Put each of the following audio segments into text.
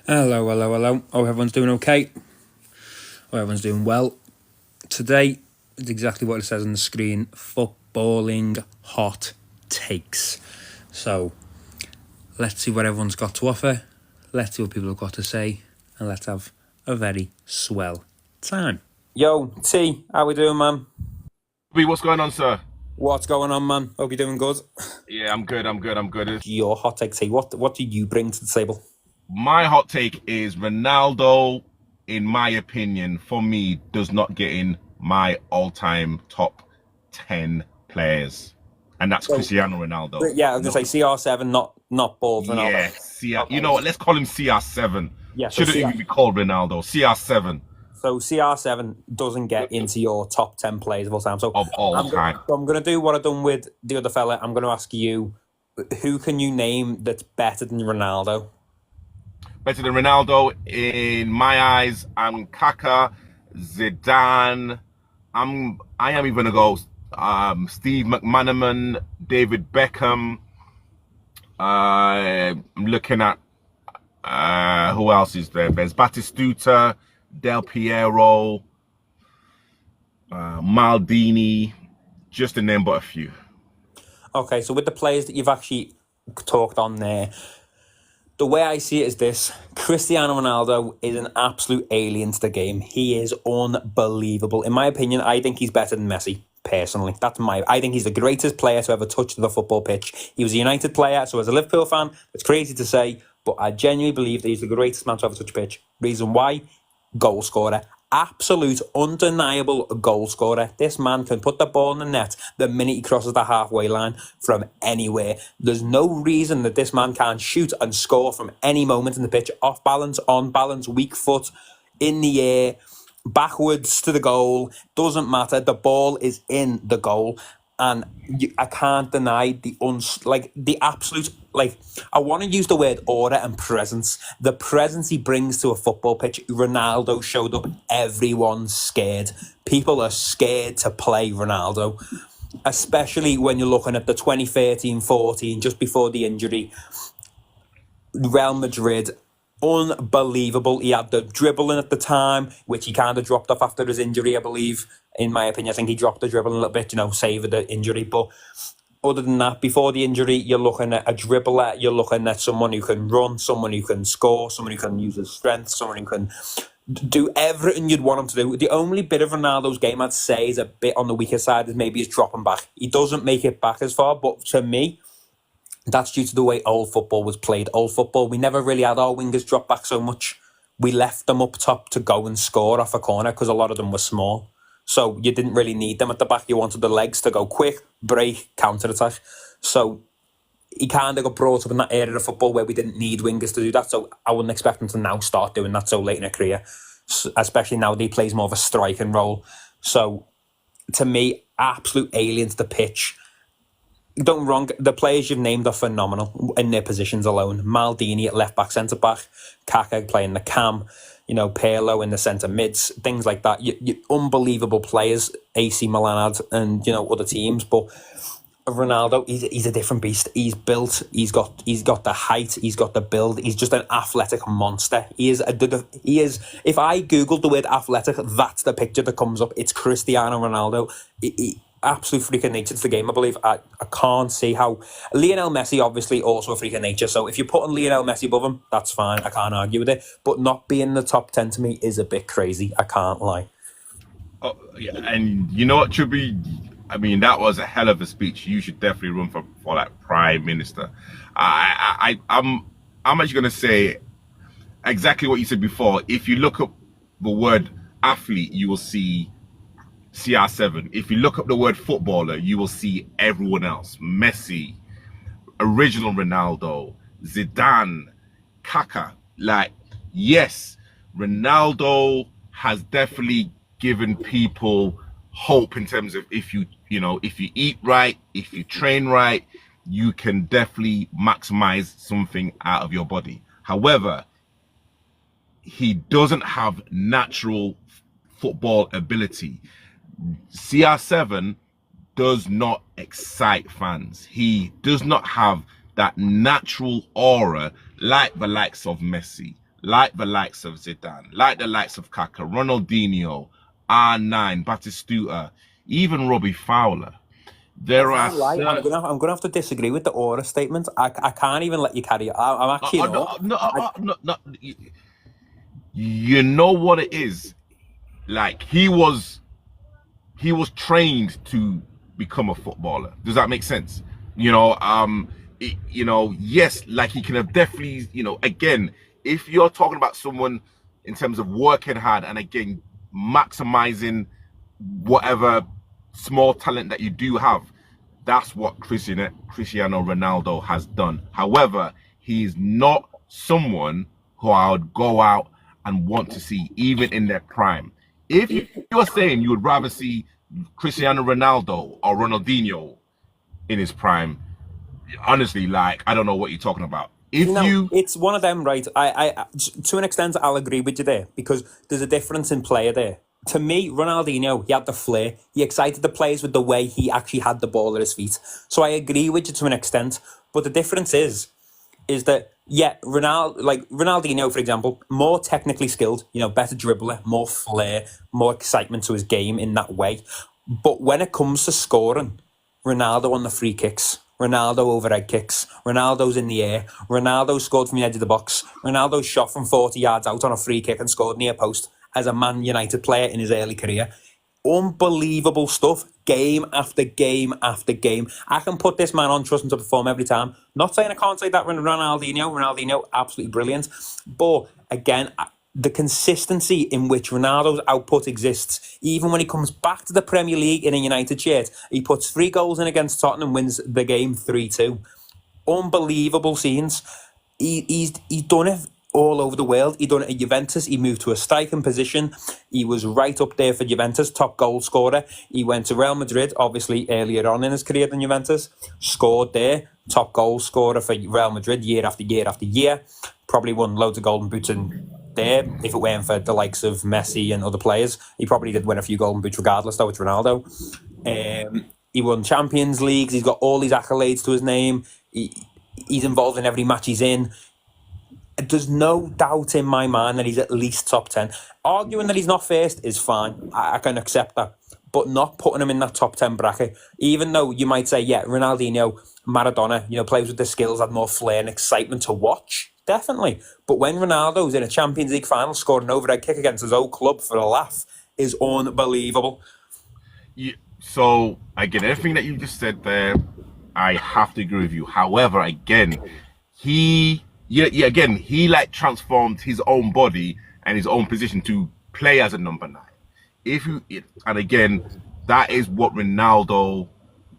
Hello, hello, hello. Hope everyone's doing okay. Hope everyone's doing well. Today is exactly what it says on the screen, footballing hot takes. So, let's see what everyone's got to offer. Let's see what people have got to say. And let's have a very swell time. Yo, T, how we doing, man? What's going on, sir? What's going on, man? Hope you're doing good. Yeah, I'm good. I'm good. I'm good. Your hot take, T. What do you bring to the table? My hot take is Ronaldo, in my opinion, for me, does not get in my all-time top 10 players. And that's So, Cristiano Ronaldo. yeah, I was going to say CR7, not bald Ronaldo. Yeah, CR. You know what? Let's call him CR7. Yeah, so Shouldn't even be called Ronaldo. CR7 So CR7 doesn't get into your top 10 players of all time. So of all time. I'm going to do what I've done with the other fella. I'm going to ask you, who can you name that's better than Ronaldo? Better than Ronaldo, in my eyes, I'm Kaka, Zidane. I am even gonna go Steve McManaman, David Beckham. I'm looking at who else is there? There's Batistuta, Del Piero, Maldini, just to name but a few. Okay, so with the players that you've actually talked on there, the way I see it is this: Cristiano Ronaldo is an absolute alien to the game. He is unbelievable. In my opinion, I think he's better than Messi. Personally, I think he's the greatest player to ever touch the football pitch. He was a United player, so as a Liverpool fan, it's crazy to say, but I genuinely believe that he's the greatest man to ever touch a pitch. Reason why? Goal scorer. Absolute, undeniable goal scorer. This man can put the ball in the net the minute he crosses the halfway line from anywhere. There's no reason that this man can't shoot and score from any moment in the pitch. Off balance, on balance, weak foot, in the air, backwards to the goal. Doesn't matter. The ball is in the goal. And I can't deny the absolute, I want to use the word aura and presence. The presence he brings to a football pitch. Ronaldo showed up. Everyone's scared. People are scared to play Ronaldo, especially when you're looking at the 2013-14, just before the injury. Real Madrid, unbelievable. He had the dribbling at the time, which he kind of dropped off after his injury, I believe. In my opinion, I think he dropped the dribbling a little bit, saving the injury. But other than that, before the injury, you're looking at a dribbler, you're looking at someone who can run, someone who can score, someone who can use his strength, someone who can do everything you'd want him to do. The only bit of Ronaldo's game I'd say is a bit on the weaker side is maybe his dropping back. He doesn't make it back as far, but to me, that's due to the way old football was played. Old football, we never really had our wingers drop back so much. We left them up top to go and score off a corner because a lot of them were small. So you didn't really need them at the back. You wanted the legs to go quick, break, counter-attack. So he kind of got brought up in that area of football where we didn't need wingers to do that. So I wouldn't expect him to now start doing that so late in a career, especially now that he plays more of a striking role. So to me, absolute alien to the pitch. Don't get me wrong, the players you've named are phenomenal in their positions alone. Maldini at left back, centre back, Kaka playing the cam, Pirlo in the centre mids, things like that. You unbelievable players, AC Milan had, and other teams. But Ronaldo, he's a different beast. He's built. He's got the height. He's got the build. He's just an athletic monster. He is. If I googled the word athletic, that's the picture that comes up. It's Cristiano Ronaldo. Absolute freak of nature to the game, I believe. I can't see how... Lionel Messi, obviously, also a freak of nature. So if you're putting Lionel Messi above him, that's fine. I can't argue with it. But not being in the top 10 to me is a bit crazy. I can't lie. Oh, yeah, and you know what, Chubby? I mean, that was a hell of a speech. You should definitely run for like Prime Minister. I'm actually going to say exactly what you said before. If you look up the word athlete, you will see CR7. If you look up the word footballer, you will see everyone else. Messi, original Ronaldo, Zidane, Kaka. Like, yes, Ronaldo has definitely given people hope in terms of if you eat right, if you train right, you can definitely maximize something out of your body. However, he doesn't have natural football ability. CR7 does not excite fans. He does not have that natural aura like the likes of Messi, like the likes of Zidane, like the likes of Kaká, Ronaldinho, R9, Batistuta, even Robbie Fowler. I There are can't lie. certain. I'm gonna have to disagree with the aura statement. I can't even let you carry it. I'm actually Oh, not. no. You know what it is? Like he was trained to become a footballer. Does that make sense? Yes, like he can have definitely, again, if you're talking about someone in terms of working hard and again maximizing whatever small talent that you do have, that's what Cristiano Ronaldo has done. However, he's not someone who I would go out and want to see, even in their prime. If you're saying you would rather see Cristiano Ronaldo or Ronaldinho in his prime, honestly, like, I don't know what you're talking about. You If know, you, it's one of them, right? To an extent, I'll agree with you there because there's a difference in player there. To me, Ronaldinho, he had the flair. He excited the players with the way he actually had the ball at his feet. So I agree with you to an extent. But the difference is that, yeah, Ronaldinho, for example, more technically skilled, better dribbler, more flair, more excitement to his game in that way. But when it comes to scoring, Ronaldo on the free kicks, Ronaldo overhead kicks, Ronaldo's in the air, Ronaldo scored from the edge of the box, Ronaldo shot from 40 yards out on a free kick and scored near post as a Man United player in his early career. Unbelievable stuff, game after game after game. I can put this man on, trust him to perform every time. Not saying I can't say that with Ronaldinho, absolutely brilliant. But again, the consistency in which Ronaldo's output exists, even when he comes back to the Premier League in a United shirt, he puts 3 goals in against Tottenham, wins the game 3-2. Unbelievable scenes. He's done it all over the world. He done it at Juventus. He moved to a striking position. He was right up there for Juventus, top goal scorer. He went to Real Madrid, obviously earlier on in his career than Juventus, scored there, top goal scorer for Real Madrid year after year after year. Probably won loads of golden boots in there. If it weren't for the likes of Messi and other players, he probably did win a few golden boots regardless, though. It's Ronaldo. He won Champions Leagues. He's got all these accolades to his name. He's involved in every match he's in. There's no doubt in my mind that he's at least top 10. Arguing that he's not first is fine. I can accept that. But not putting him in that top 10 bracket, even though you might say, yeah, Ronaldinho, Maradona, plays with the skills, had more flair and excitement to watch. Definitely. But when Ronaldo's in a Champions League final scoring an overhead kick against his old club for a laugh is unbelievable. so again, everything that you just said there, I have to agree with you. However, again, he like transformed his own body and his own position to play as a number 9. And again, that is what Ronaldo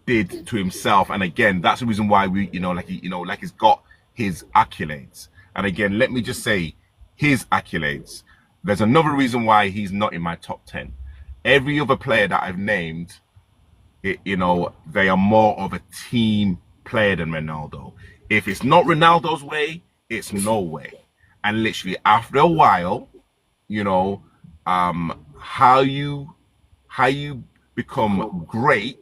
did to himself. And again, that's the reason why he's got his accolades. And again, let me just say his accolades. There's another reason why he's not in my top 10. Every other player that I've named, they are more of a team player than Ronaldo. If it's not Ronaldo's way, it's no way. And literally after a while, how you become great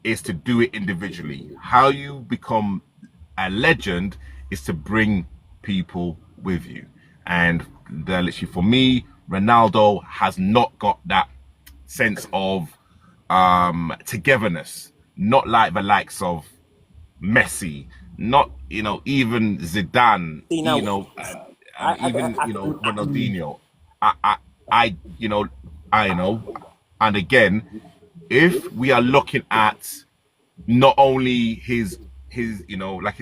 is to do it individually. How you become a legend is to bring people with you. And literally for me, Ronaldo has not got that sense of togetherness, not like the likes of Messi, not even Zidane, Ronaldinho. I know. And again, if we are looking at not only his his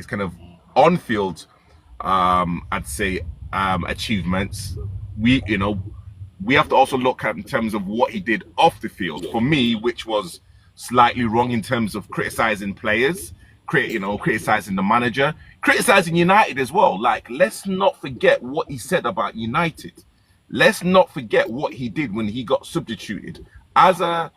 kind of on-field I'd say achievements, we have to also look at in terms of what he did off the field. For me, which was slightly wrong in terms of criticizing players, criticizing the manager, criticizing United as well. Like, let's not forget what he said about United. Let's not forget what he did when he got substituted as a,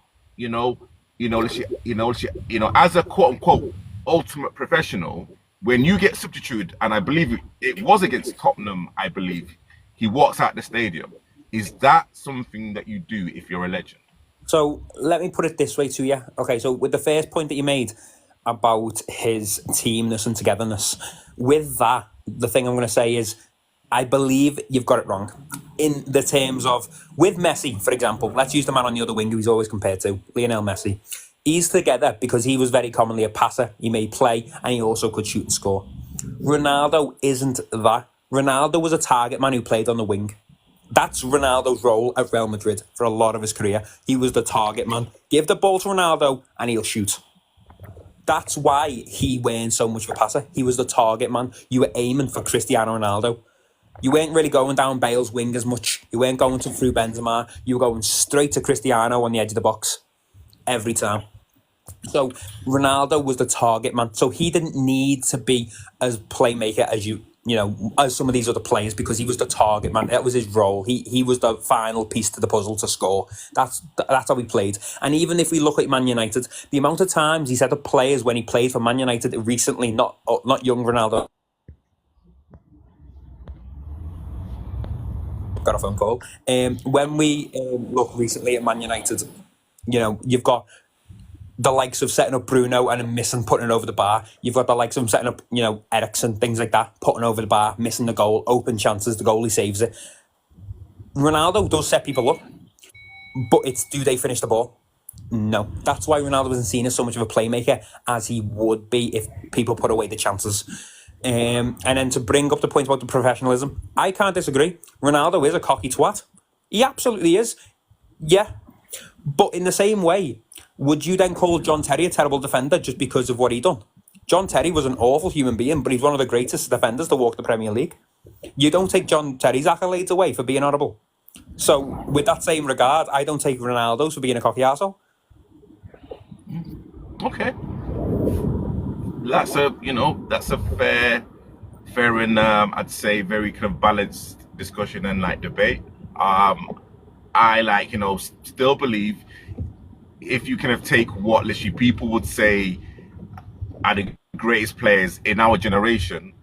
as a quote unquote ultimate professional. When you get substituted, and I believe it was against Tottenham, I believe he walks out the stadium. Is that something that you do if you're a legend? So let me put it this way to you. Okay, so with the first point that you made about his teamness and togetherness, with that, the thing I'm going to say is, I believe you've got it wrong. In the terms of, with Messi, for example, let's use the man on the other wing who he's always compared to, Lionel Messi. He's together because he was very commonly a passer. He made play and he also could shoot and score. Ronaldo isn't that. Ronaldo was a target man who played on the wing. That's Ronaldo's role at Real Madrid for a lot of his career. He was the target man. Give the ball to Ronaldo and he'll shoot. That's why he weren't so much of a passer. He was the target man. You were aiming for Cristiano Ronaldo. You weren't really going down Bale's wing as much. You weren't going through Benzema. You were going straight to Cristiano on the edge of the box every time. So Ronaldo was the target man. So he didn't need to be as playmaker as as some of these other players because he was the target man. That was his role. He was the final piece to the puzzle to score. That's how he played. And even if we look at Man United, the amount of times he said to players when he played for Man United recently, not young Ronaldo. Got a phone call. When we look recently at Man United, you've got the likes of setting up Bruno and missing, putting it over the bar. You've got the likes of setting up, Eriksen, things like that, putting over the bar, missing the goal, open chances, the goalie saves it. Ronaldo does set people up, but it's do they finish the ball? No. That's why Ronaldo wasn't seen as so much of a playmaker as he would be if people put away the chances. And then to bring up the point about the professionalism, I can't disagree. Ronaldo is a cocky twat. He absolutely is. Yeah. But in the same way, would you then call John Terry a terrible defender just because of what he done? John Terry was an awful human being, but he's one of the greatest defenders to walk the Premier League. You don't take John Terry's accolades away for being horrible. So, with that same regard, I don't take Ronaldo's for being a cocky arsehole. Okay. That's a fair and I'd say very kind of balanced discussion and debate. I still believe if you kind of take what literally people would say are the greatest players in our generation,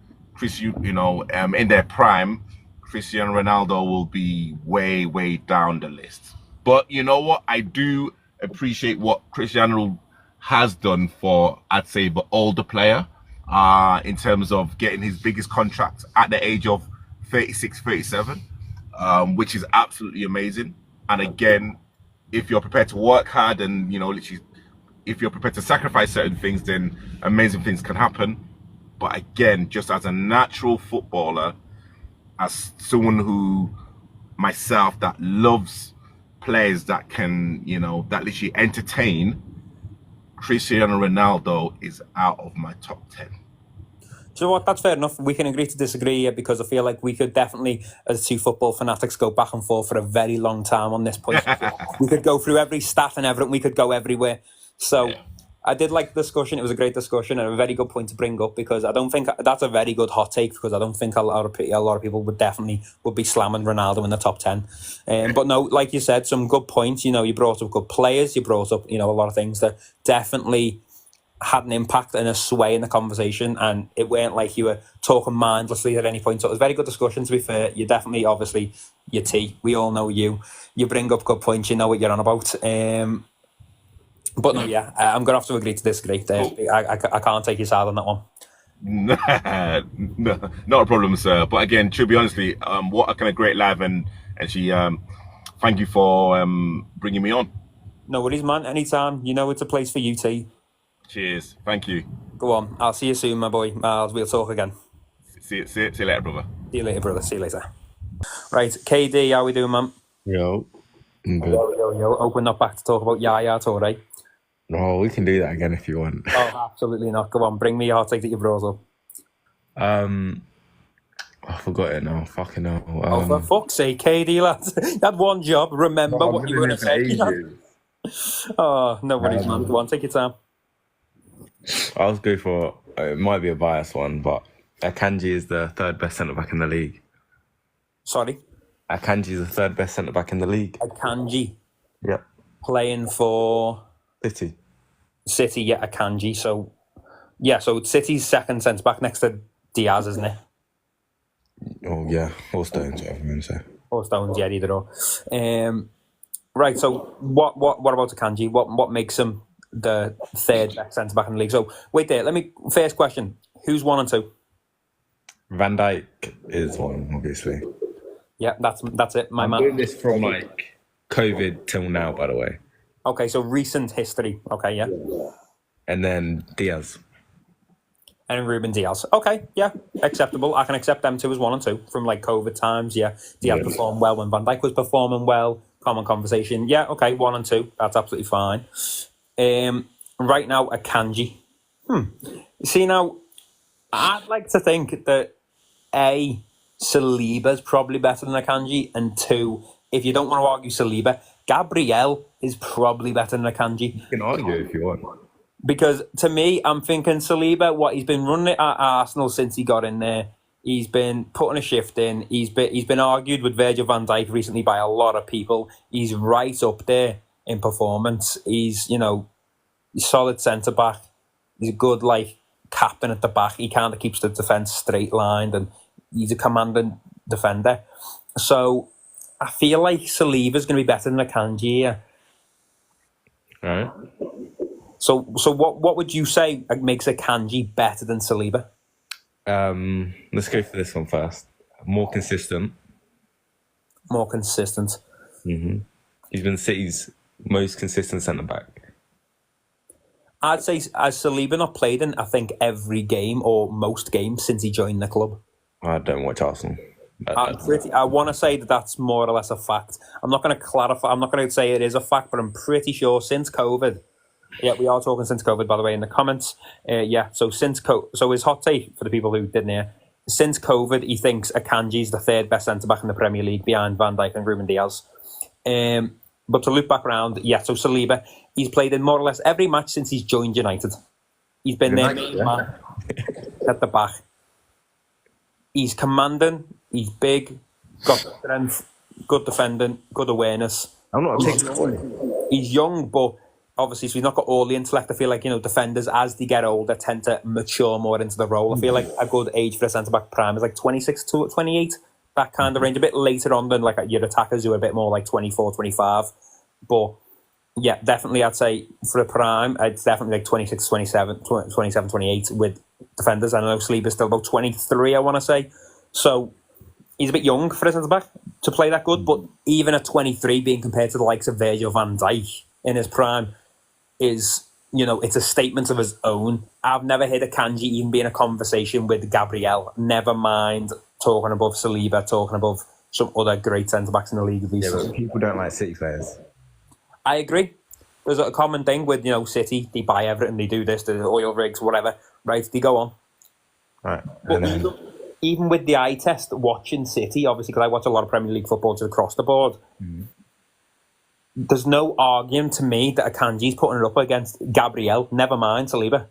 in their prime, Cristiano Ronaldo will be way, way down the list. But you know what? I do appreciate what Cristiano has done for, I'd say, the older player, in terms of getting his biggest contract at the age of 36, 37, which is absolutely amazing. And again, if you're prepared to work hard and, literally, if you're prepared to sacrifice certain things, then amazing things can happen. But again, just as a natural footballer, as someone myself that loves players that can, that literally entertain, Cristiano Ronaldo is out of my top 10. Do you know what? That's fair enough. We can agree to disagree here because I feel like we could definitely, as two football fanatics, go back and forth for a very long time on this point. We could go through every stat and everything. We could go everywhere. So yeah. I did like the discussion. It was a great discussion and a very good point to bring up because I don't think that's a very good hot take because I don't think a lot of people would be slamming Ronaldo in the top 10. But no, like you said, some good points. You brought up good players. You brought up, a lot of things that definitely had an impact and a sway in the conversation, and it weren't like you were talking mindlessly at any point. So it was a very good discussion, to be fair. You definitely, obviously, your T. We all know you. You bring up good points. You know what you're on about. But no, yeah, I'm going to have to agree to disagree. I can't take your side on that one. No, not a problem, sir. But again, to be honestly, what a kind of great live, and she, thank you for bringing me on. No worries, man. Anytime. It's a place for you, T. Cheers. Thank you. Go on. I'll see you soon, my boy. Miles, we'll talk again. See you later, brother. See you later, brother. See you later. Right, KD, how we doing, man? Yo. I'm good. Yo. Hope we're not back to talk about Yaya Toure. No, we can do that again if you want. Oh, absolutely not. Go on, bring me your hot take that you brought up. I forgot it now. Fucking hell. Oh, for fuck's sake, KD, lad. You had one job. Remember what you were going to say. Oh, no worries, man. Go on, take your time. I was going for, it might be a biased one, but Akanji is the third best centre-back in the league. Sorry? Akanji is the third best centre-back in the league. Akanji? Yep. Playing for? City, yeah, Akanji. So City's second centre-back next to Diaz, isn't it? Oh, yeah. Or Stones, whatever you want to say. Or Stones, yeah, either or. Right, so what about Akanji? What makes him the third best centre-back in the league? So, wait there. First question. Who's 1 and 2? Van Dijk is one, obviously. Yeah, that's it. My I'm man. doing this from like COVID till now, by the way. Okay, so recent history. Okay, yeah. And then Diaz. And Ruben Diaz. Okay, yeah, acceptable. I can accept them two as 1 and 2 from like COVID times. Yeah, Diaz performed well when Van Dijk was performing well. Common conversation. Yeah, okay, 1 and 2. That's absolutely fine. Right now, Akanji. See, now, I'd like to think that A, Saliba's probably better than Akanji, and 2, if you don't want to argue Saliba, Gabriel is probably better than Akanji. You can argue if you want. Because to me, I'm thinking Saliba, what he's been running at Arsenal since he got in there, he's been putting a shift in. He's been argued with Virgil van Dijk recently by a lot of people. He's right up there in performance. He's solid centre back. He's a good captain at the back. He kind of keeps the defence straight lined, and he's a commanding defender. So I feel like Saliba's going to be better than Akanji here. All right. So what would you say makes Akanji better than Saliba? Let's go for this one first. More consistent. More consistent. He's been City's most consistent centre back. I'd say, has Saliba not played in, I think, every game or most games since he joined the club? I don't watch Arsenal. I want to say that that's more or less a fact. I'm not going to clarify. I'm not going to say it is a fact, but I'm pretty sure since COVID. Yeah, we are talking since COVID, by the way, in the comments. So his hot take for the people who didn't hear, since COVID, he thinks Akanji's the third best centre-back in the Premier League behind Van Dijk and Ruben Diaz. But to loop back around, so Saliba, he's played in more or less every match since he's joined United. He's been their main man at the back. He's commanding, he's big, got strength, good defending, good awareness. I'm not taking it away. He's young, but obviously, so he's not got all the intellect. I feel like, defenders, as they get older, tend to mature more into the role. I feel like a good age for a centre-back prime is like 26 to 28, that kind of range. A bit later on than like your attackers who are a bit more like 24, 25. But yeah, definitely I'd say for a prime, it's definitely like 26, 27, 28 with defenders. I know Saliba's still about 23, I want to say. So he's a bit young for a centre-back to play that good. But even at 23, being compared to the likes of Virgil van Dijk in his prime, is, it's a statement of his own. I've never heard Akanji even be in a conversation with Gabriel. Never mind talking above Saliba, talking above some other great centre-backs in the league. Yeah, but people don't like City players. I agree. There's a common thing with, City. They buy everything, they do this, the oil rigs, whatever. Right, they go on. Right. But even with the eye test, watching City, obviously, because I watch a lot of Premier League football across the board, there's no argument to me that Akanji's putting it up against Gabriel, never mind Saliba.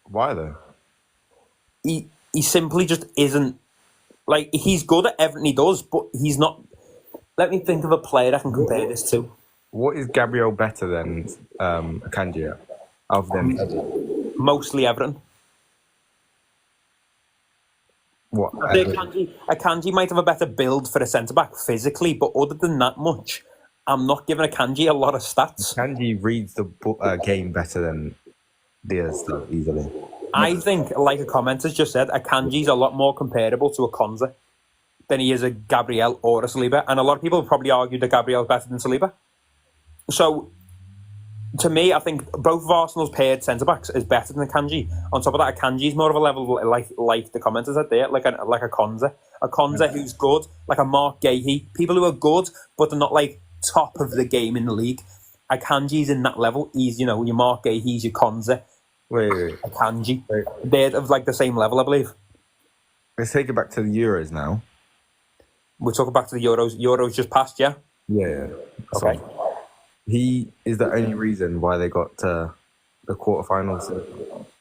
Why though? He simply just isn't, he's good at everything he does, but he's not. Let me think of a player I can compare this to. What is Gabriel better than Akanji at? Other than mostly everything. What? Akanji might have a better build for a centre-back physically, but other than that much, I'm not giving Akanji a lot of stats. Akanji reads the game better than Diaz does easily. I think, like a commenter's just said, Akanji's a lot more comparable to a Konza than he is a Gabriel or a Saliba. And a lot of people probably argue that Gabriel's better than Saliba. So, to me, I think both of Arsenal's paired centre-backs is better than Akanji. On top of that, Akanji's more of a level like the commenters said there, like a Konza. A Konza who's good, like a Mark Gahey. People who are good, but they're not top of the game in the league. Akanji's in that level. He's, your Mark Gahey's, your Konza. Wait. Akanji. They're of the same level, I believe. Let's take it back to the Euros now. We're talking back to the Euros. Euros just passed, yeah? Yeah. Okay. He is the only reason why they got to the quarterfinals.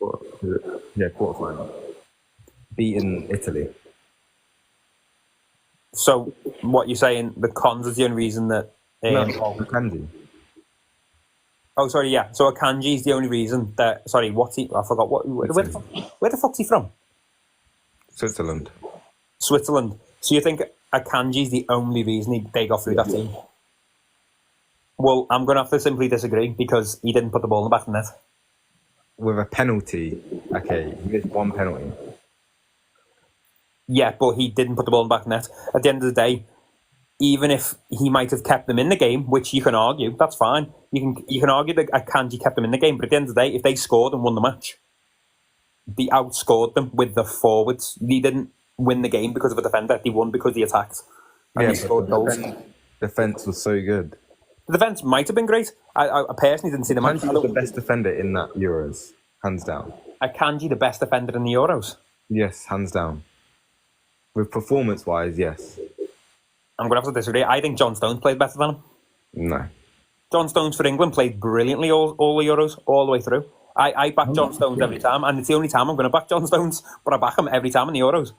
Quarterfinal. Beating Italy. So, what you're saying, the cons is the only reason that... No, Akanji. Oh, sorry, yeah. So Akanji is the only reason that... Sorry, what's he... I forgot. Where the fuck's he from? Switzerland. Switzerland. So you think Akanji's the only reason they got through that team? Well, I'm going to have to simply disagree because he didn't put the ball in the back of the net. With a penalty. Okay, he missed one penalty. Yeah, but he didn't put the ball in the back net. At the end of the day, even if he might have kept them in the game, which you can argue, that's fine. You can argue that Akanji kept them in the game, but at the end of the day, if they scored and won the match, they outscored them with the forwards. They didn't win the game because of a defender. They won because they attacked. And they scored goals. Defense was so good. The defense might have been great. I personally didn't see the match. Akanji was the best defender in that Euros, hands down. Akanji, the best defender in the Euros. Yes, hands down. With performance-wise, yes. I'm going to have to disagree. I think John Stones played better than him. No. John Stones for England played brilliantly all the Euros, all the way through. I back John Stones every time, and it's the only time I'm going to back John Stones, but I back him every time in the Euros.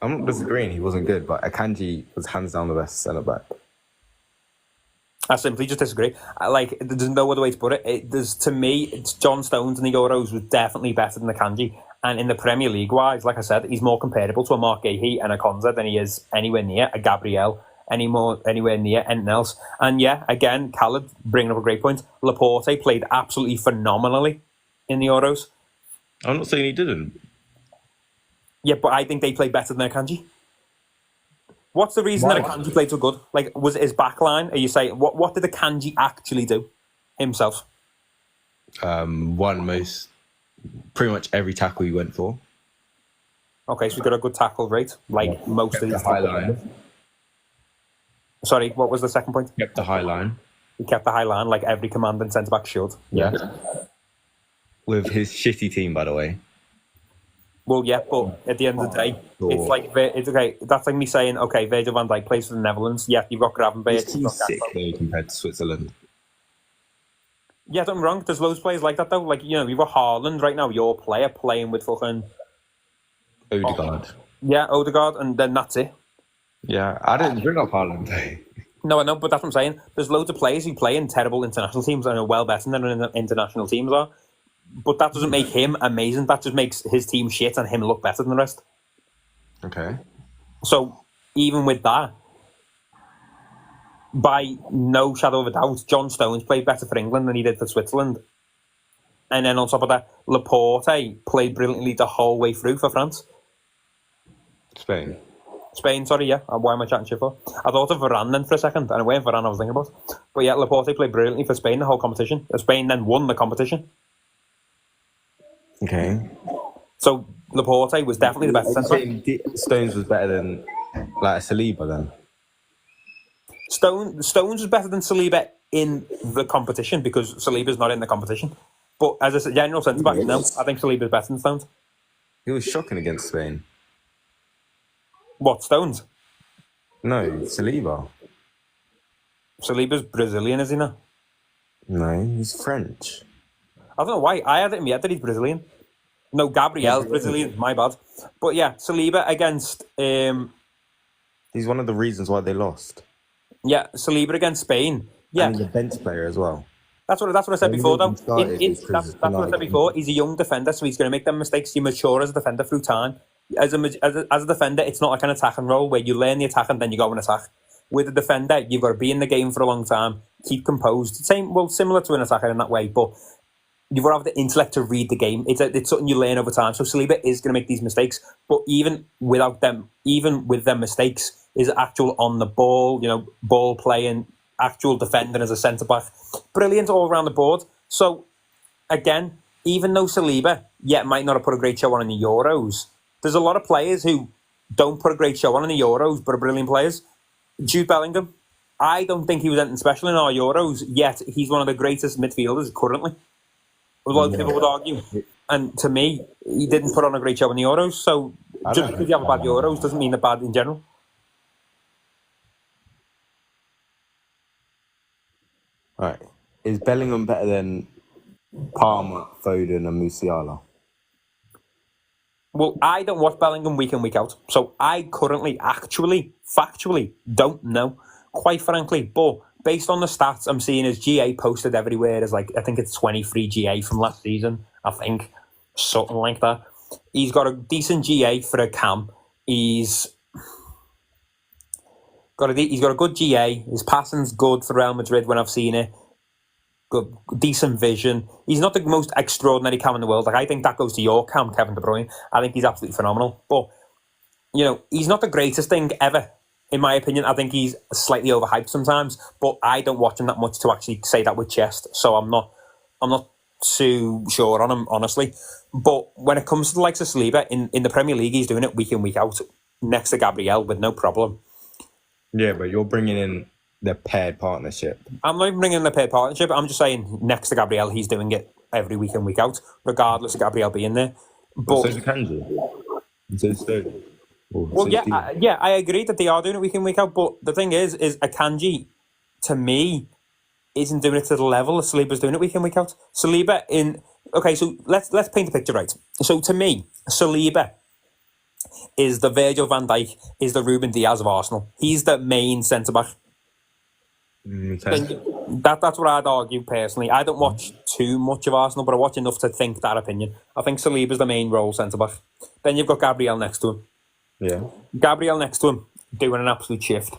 I'm not disagreeing, he wasn't good, but Akanji was hands down the best centre-back. I simply just disagree. There's no other way to put it. To me, it's John Stones in the Euros was definitely better than Akanji. And in the Premier League-wise, like I said, he's more comparable to a Mark Gahey and a Konza than he is anywhere near a Gabriel, anywhere near anything else. And yeah, again, Khaled bringing up a great point. Laporte played absolutely phenomenally in the Euros. I'm not saying he didn't. Yeah, but I think they played better than Akanji. What's the reason that Akanji played so good? Like, was it his back line? Are you saying, what did Akanji actually do himself? Pretty much every tackle he went for. Okay, so he got a good tackle rate, like most of these. The high line. Sorry, what was the second point? Kept the high line. He kept the high line like every commanding centre-back should. Yeah. With his shitty team, by the way. Well, yeah, but at the end of the day, it's okay. That's like me saying, okay, Virgil van Dijk plays for the Netherlands. Yeah, you've got Gravenberch. His team's sick, though, compared to Switzerland. Yeah, don't get me wrong. There's loads of players like that, though. Like, you've got Haaland right now, your player, playing with fucking... Odegaard. Yeah, Odegaard, and then that's it. Yeah, I didn't bring up Haaland. No, I know, but that's what I'm saying. There's loads of players who play in terrible international teams and are well better than international teams are. But that doesn't make him amazing. That just makes his team shit and him look better than the rest. Okay. So, even with that, by no shadow of a doubt, John Stones played better for England than he did for Switzerland. And then on top of that, Laporte played brilliantly the whole way through for France. Spain, sorry, yeah. Why am I chatting shit for? I thought of Varane then for a second, and it wasn't Varane I was thinking about. But yeah, Laporte played brilliantly for Spain the whole competition. Spain then won the competition. Okay. So Laporte was definitely the best centre-back. Stones was better than like Saliba then? Stones was better than Saliba in the competition because Saliba's not in the competition. But as a general centre-back, no, I think Saliba's better than Stones. He was shocking against Spain. What, Stones? No, Saliba. Saliba's Brazilian, is he not? No, he's French. I don't know why. I had it in my head that he's Brazilian. No, Gabriel's Brazilian. My bad. But yeah, Saliba against... he's one of the reasons why they lost. Yeah, Saliba against Spain. Yeah. And he's a bench player as well. That's what I said before, though. That's what I said before. He's a young defender, so he's going to make them mistakes. You mature as a defender through time. As a defender, it's not like an attacking role where you learn the attack and then you go and attack. With a defender, you've got to be in the game for a long time, keep composed. Similar to an attacker in that way, but you've got to have the intellect to read the game. It's something you learn over time. So Saliba is going to make these mistakes, but even with them mistakes, is actual on the ball, ball playing, actual defending as a centre back, brilliant all around the board. So again, even though Saliba might not have put a great show on in the Euros, there's a lot of players who don't put a great show on in the Euros, but are brilliant players. Jude Bellingham, I don't think he was anything special in our Euros, yet he's one of the greatest midfielders currently. A lot of people would argue. And to me, he didn't put on a great show in the Euros, so just because you have a bad Euros doesn't mean they're bad in general. Right. Is Bellingham better than Palmer, Foden and Musiala? Well, I don't watch Bellingham week in, week out. So I currently, factually, don't know, quite frankly. But based on the stats I'm seeing his GA posted everywhere as I think it's 23 GA from last season, I think. Something like that. He's got a decent GA for a cam. He's got a good GA. His passing's good for Real Madrid when I've seen it. Good, decent vision. He's not the most extraordinary cam in the world. I think that goes to your cam, Kevin De Bruyne. I think he's absolutely phenomenal. But he's not the greatest thing ever, in my opinion. I think he's slightly overhyped sometimes, but I don't watch him that much to actually say that with chest. So I'm not too sure on him, honestly. But when it comes to the likes of Saliba, in the Premier League, he's doing it week in, week out, next to Gabriel with no problem. Yeah, but you're bringing in the paired partnership. I'm not even bringing in the paired partnership. I'm just saying next to Gabriel, he's doing it every week in, week out, regardless of Gabriel being there. But So is Kanji. So is Stones. well, I agree that they are doing it week in, week out. But the thing is Akanji, to me, isn't doing it to the level that Saliba's doing it week in, week out. Saliba okay, so let's paint a picture, right? So to me, Saliba is the Virgil van Dijk, is the Ruben Diaz of Arsenal. He's the main centre back. Okay. That's what I'd argue personally. I don't watch too much of Arsenal, but I watch enough to think that opinion. I think Saliba's the main role centre back. Then you've got Gabriel next to him. Yeah. Gabriel next to him doing an absolute shift.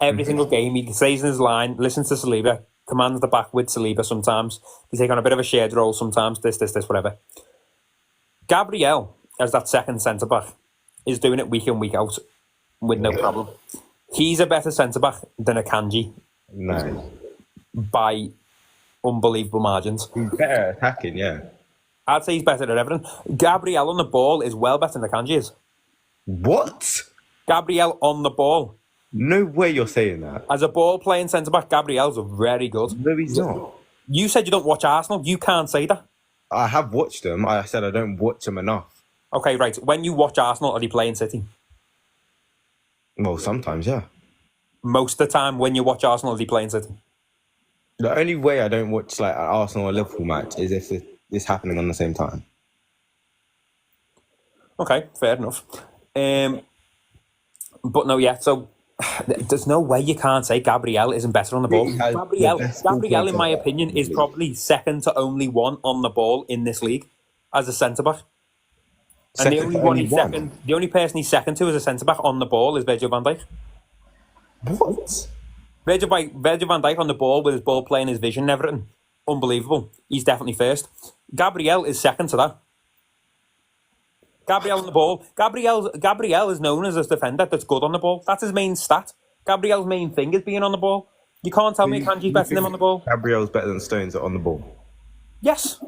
Every single game he stays in his line, listens to Saliba, commands the back with Saliba sometimes. They take on a bit of a shared role sometimes, this, whatever. Gabriel, as that second centre-back, is doing it week in, week out with no problem. He's a better centre-back than Akanji. No. By unbelievable margins. He's better attacking, yeah. I'd say he's better than everything. Gabriel on the ball is well better than Akanji is. What? Gabriel on the ball. No way you're saying that. As a ball-playing centre-back, Gabriel's very good. No, he's not. You said you don't watch Arsenal. You can't say that. I have watched them. I said I don't watch them enough. Okay, right. When you watch Arsenal, are they playing City? Well, sometimes, yeah. Most of the time, when you watch Arsenal, are they playing City? The only way I don't watch like an Arsenal or Liverpool match is if it's happening on the same time. Okay, fair enough. But no, yeah, so there's no way you can't say Gabriel isn't better on the ball. Gabriel, in my opinion, is probably second to only one on the ball in this league as a centre-back. And the only person he's second to as a centre-back on the ball is Virgil van Dijk. What? Virgil van Dijk on the ball with his ball playing, his vision and everything. Unbelievable. He's definitely first. Gabriel is second to that. Gabriel on the ball. Gabriel is known as a defender that's good on the ball. That's his main stat. Gabriel's main thing is being on the ball. You can't tell me Kanji's better than him on the ball. Gabriel's better than Stones on the ball. Yes.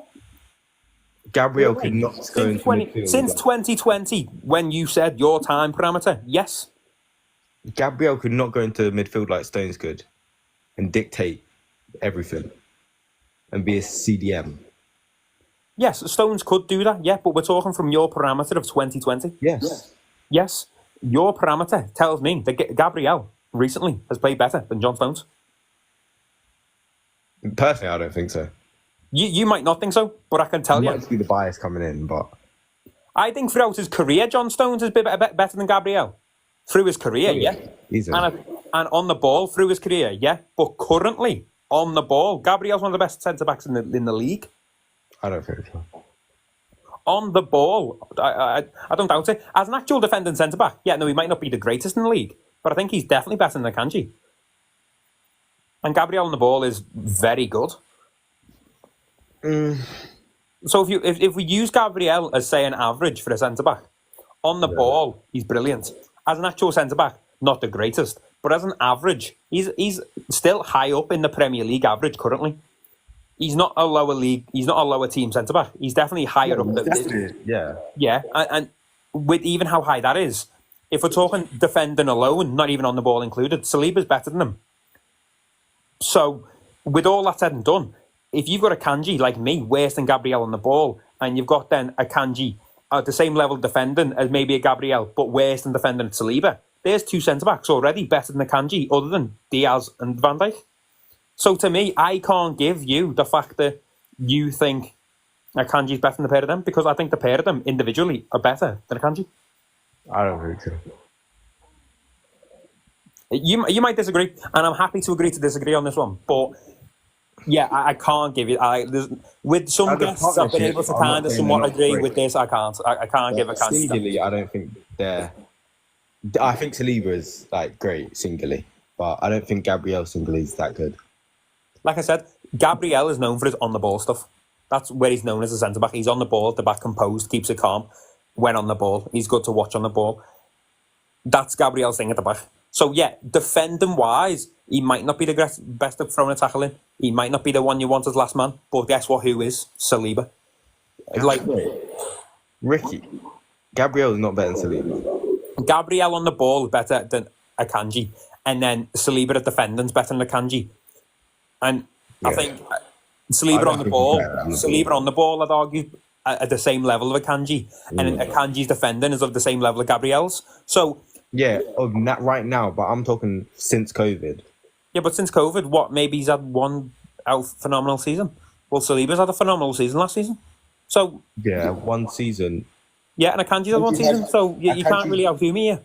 Gabriel could not go into midfield. Since 2020, when you said your time parameter, yes. Gabriel could not go into midfield like Stones could and dictate everything and be a CDM. Yes, Stones could do that, yeah, but we're talking from your parameter of 2020. Yes. Yes, your parameter tells me that Gabriel recently has played better than John Stones. Personally, I don't think so. You might not think so, but I can tell you. Might be the bias coming in, but I think throughout his career, John Stones has been better than Gabriel. Through his career, yeah. Easily. And on the ball through his career, yeah. But currently, on the ball, Gabriel's one of the best centre-backs in the league. I don't think so. On the ball, I don't doubt it. As an actual defending centre-back, yeah, no, he might not be the greatest in the league, but I think he's definitely better than Akanji. And Gabriel on the ball is very good. So if we use Gabriel as, say, an average for a centre-back, on the ball, he's brilliant. As an actual centre-back, not the greatest, but as an average, he's still high up in the Premier League average currently. He's not a lower team centre-back. He's definitely higher up. Yeah, and with even how high that is, if we're talking defending alone, not even on the ball included, Saliba's better than him. So, with all that said and done, if you've got a Kanji like me, worse than Gabriel on the ball, and you've got then a Kanji at the same level defending as maybe a Gabriel, but worse than defending at Saliba, there's two centre-backs already better than a Kanji, other than Diaz and Van Dijk. So to me, I can't give you the fact that you think Akanji's better than the pair of them, because I think the pair of them individually are better than Akanji. I don't think so. You might disagree, and I'm happy to agree to disagree on this one, but yeah, I can't give you. With some guests, I've been able to kind of somewhat agree with this. I can't give Akanji. Singly, I don't think they're. I think Saliba is like great singly, but I don't think Gabriel singly is that good. Like I said, Gabriel is known for his on-the-ball stuff. That's where he's known as a centre-back. He's on the ball, at the back composed, keeps it calm when on the ball. He's good to watch on the ball. That's Gabriel's thing at the back. So, yeah, defending wise, he might not be the best at throwing a tackle in. He might not be the one you want as last man. But guess what? Who is? Saliba. Like, Ricky. Gabriel is not better than Saliba. Gabriel on the ball is better than Akanji. And then Saliba at defending's better than Akanji. And I think Saliba on the ball, I'd argue, at the same level of Akanji. And Akanji's defending is of the same level of Gabriel's. So... Yeah, of that right now, but I'm talking since COVID. Yeah, but since COVID, what? Maybe he's had one phenomenal season. Well, Saliba's had a phenomenal season last season. So... Yeah, one season. Yeah, and Akanji's had one season, so you can't really outdo me here.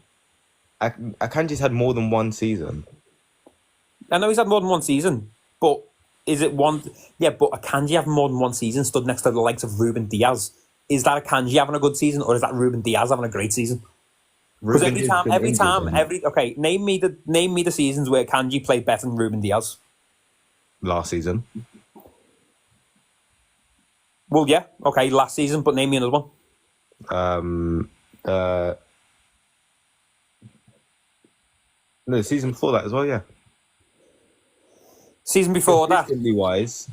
Akanji's had more than one season. I know he's had more than one season, but is it one... Yeah, but Akanji having more than one season stood next to the likes of Ruben Diaz. Is that Akanji having a good season, or is that Ruben Diaz having a great season? Because every time, okay, name me the seasons where Akanji played better than Ruben Diaz. Last season. Well, yeah, okay, last season, but name me another one. No, season before that as well, yeah. Season before that. Wise.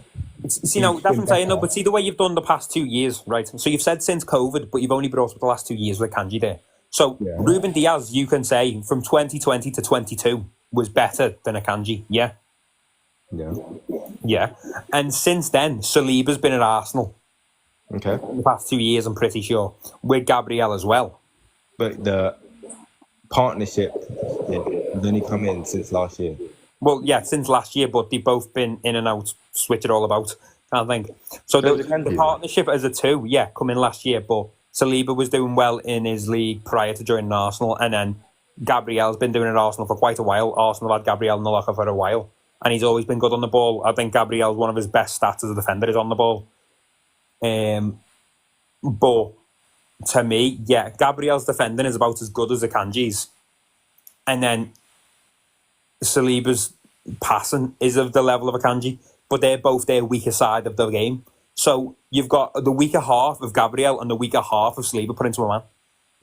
See, no, that's what I'm saying, though, but see the way you've done the past 2 years, right? So you've said since COVID, but you've only brought up the last 2 years with Akanji there. So Ruben Diaz, you can say, from 2020 to 22 was better than Akanji, yeah? Yeah. Yeah. And since then, Saliba's been at Arsenal. Okay. In the past 2 years, I'm pretty sure. With Gabriel as well. But the partnership has only come in since last year. Well, yeah, since last year, but they've both been in and out, switch it all about, I think. So the partnership as a two, come in last year, but Saliba was doing well in his league prior to joining Arsenal, and then Gabriel's been doing it at Arsenal for quite a while. Arsenal have had Gabriel in the locker for a while, and he's always been good on the ball. I think Gabriel's one of his best stats as a defender is on the ball. But to me, Gabriel's defending is about as good as Akanji's. And then Saliba's passing is of the level of Akanji, but they're both their weaker side of the game. So you've got the weaker half of Gabriel and the weaker half of Saliba put into a man,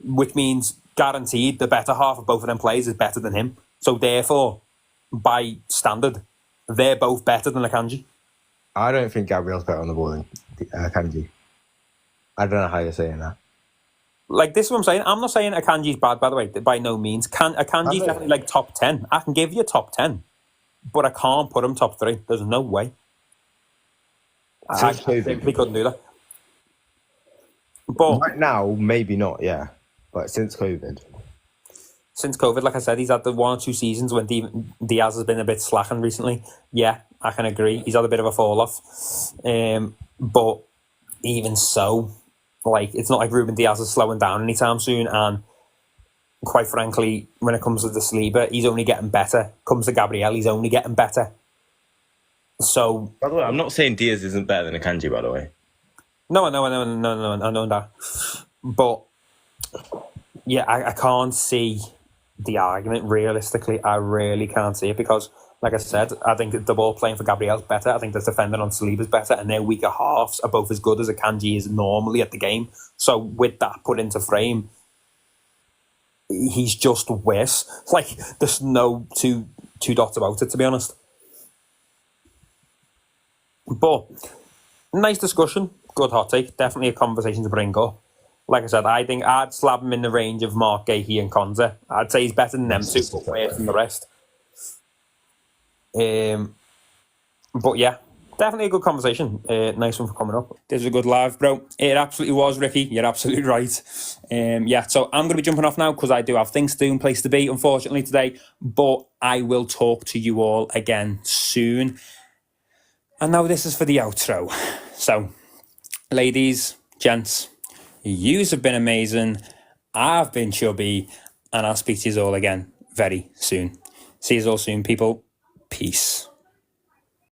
which means guaranteed the better half of both of them players is better than him. So therefore, by standard, they're both better than Akanji. I don't think Gabriel's better on the ball than Akanji. I don't know how you're saying that. Like, this is what I'm saying. I'm not saying Akanji's bad, by the way, by no means. Akanji's definitely like top 10. I can give you a top 10, but I can't put him top 3. There's no way. I simply couldn't do that. But right now, maybe not, yeah. But since COVID, like I said, he's had the 1 or 2 seasons when Diaz has been a bit slacking recently. Yeah, I can agree. He's had a bit of a fall off. But even so, like, it's not like Ruben Diaz is slowing down anytime soon. And quite frankly, when it comes to the Saliba, he's only getting better. Comes to Gabriel, he's only getting better. So, by the way, I'm not saying Diaz isn't better than Akanji, by the way. No, I know that. But yeah, I can't see the argument realistically. I really can't see it because, like I said, I think the ball playing for Gabriel's better. I think the defending on Saliba's better, and their weaker halves are both as good as Akanji is normally at the game. So with that put into frame, he's just worse. Like, there's no two dots about it, to be honest. But nice discussion, good hot take, definitely a conversation to bring up. Like I said, I think I'd slap him in the range of Mark Gahey and Konza. I'd say he's better than them two, but worse than the rest. But yeah, definitely a good conversation. Nice one for coming up. This is a good live, bro. It absolutely was, Ricky. You're absolutely right. So I'm going to be jumping off now because I do have things to do and place to be, unfortunately, today. But I will talk to you all again soon. And now this is for the outro. So, ladies, gents, yous have been amazing. I've been chubby. And I'll speak to you all again very soon. See you all soon, people. Peace.